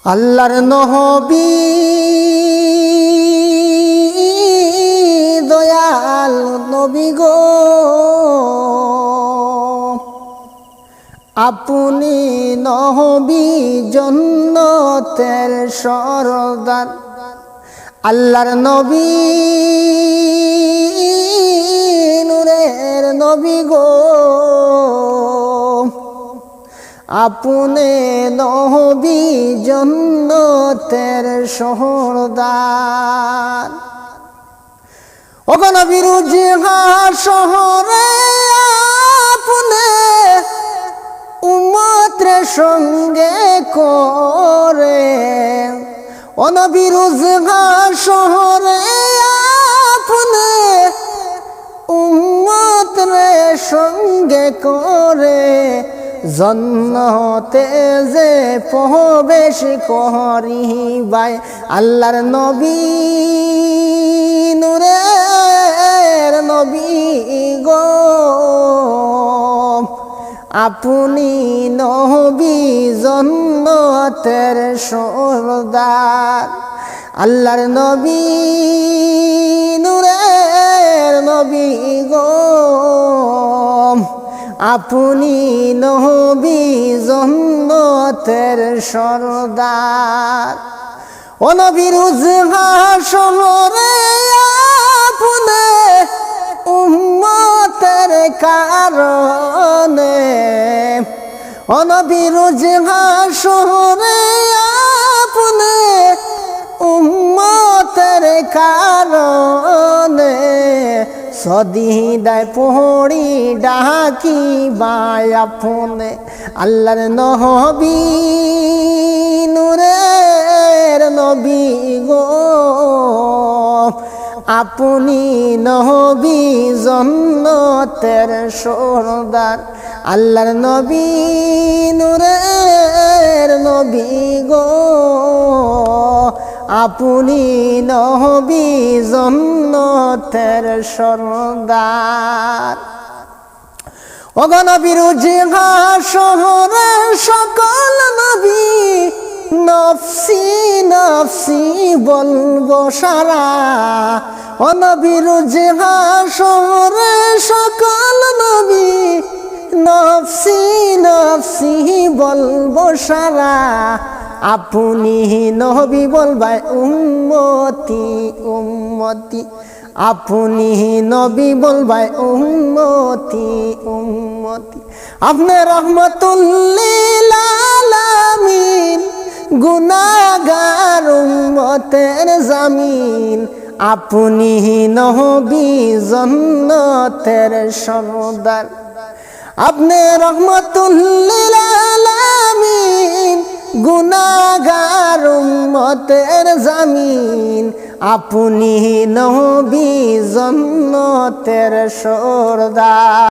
আল্লাহর নবী দয়াল নবী গো, আপনি নবী জন্নতের সরদার। আল্লাহর নবী নূরের নবী গো, আপনি নবী জন্নতের সরদার। ওগো নবী রুজহার শহরে আপনি উম্মতের সঙ্গে করে, ও নবী রুজহার শহরে আপনি উম্মতের সঙ্গে করে জন্নতে যে প্রবেশ করিবাই। আল্লাহর নবী নূরের নবী গো, আপনি নবী জন্নতের সরদার। আল্লাহর নবী নূরের নবী গো, আপনি নবী জন্নতের সরদার। ও নবী রুজহার শহরে আপনি উম্মতের কারণে, ও নবী রুজহার শহরে আপনি উম্মতের কারণে সদিদায় পড়ি ডাকি বাই আপনে। আল্লাহর নবী নূরের নবী গো, আপনি নবী জন্নতের সরদার। আল্লাহর নবী নূরের নবী গো, আপনি নবী জন্নতের সরদার। ওগো নবী রুজহার শহরে সকল নবী নফসি নফসি বলবো সারা। ও নবী রুজহার শহরে সকল নবী নফসি নফসি বলবো সারা। আপনি নবী বলবাই উম্মতি উম্মতি, আপনি নবী বলবাই উম্মতি উম্মতি। আপনি রহমতুল লিল আলামিন, গুনাহগার উম্মতের জামিন। আপনি নবী জন্নতের সরদার। আপনি রহমতুল লিল আলামিন, গুনাহগার উম্মতের জামিন। আপনি নবী জন্নতের সরদার।